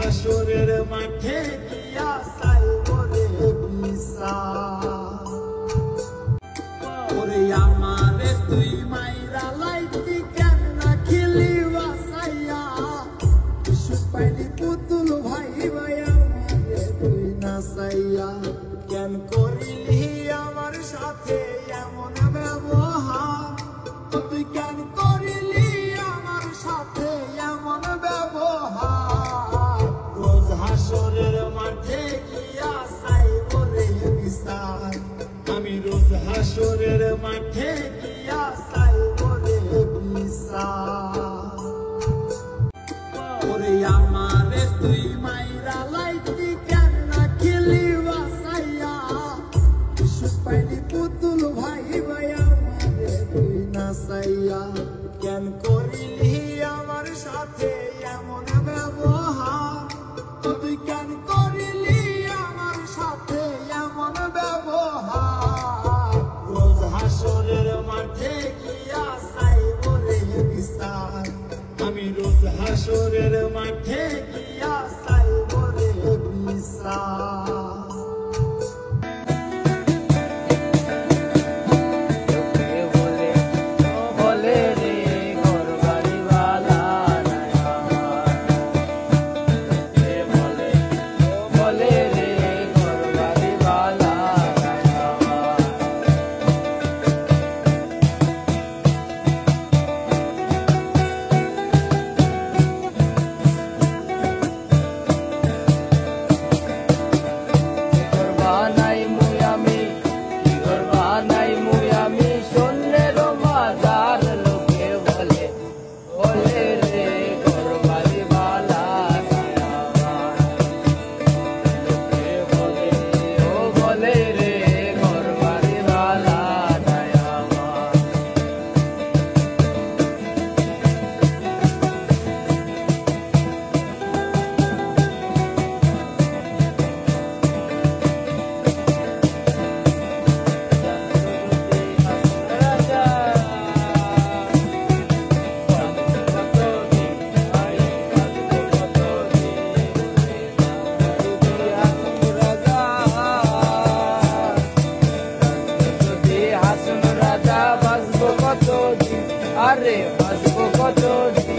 হাসরের মাঠে গিয়া চাইব রে বিচার। ওরে আমারে তুই মাইরা লাইতি কেন রাখিলি বাসাইয়া, সুখ পাইলি পুতুল ভাই ভাই আমারে তুই নাচাইয়া। কেন করিলি আমার সাথে এমন ব্যবহার, তুই কেন করিলি আমার সাথে এমন ব্যবহার। রোজ হাসরের মাঠে গিয়া চাইব রে বিচার, আমি রোজ হাসরের মাঠে গিয়া চাইব রে বিচার। ওরে আমারে তুই মাইরা লাইতি কেন রাখিলি বাসাইয়া, সুখ পাইলি পুতুল ভাই ভাই আমারে তুই নাচাইয়া। কেন করিলি আমার সাথে এমন ব্যবহার, তুই কেন করিলি আমার সাথে এমন ব্যবহার। রোজ হাসরের মাঠে গিয়া চাইব রে বিচার, আমি রোজ হাসরের মাঠে গিয়া চাইব রে বিচার। আরে বাঁচবো কতদিন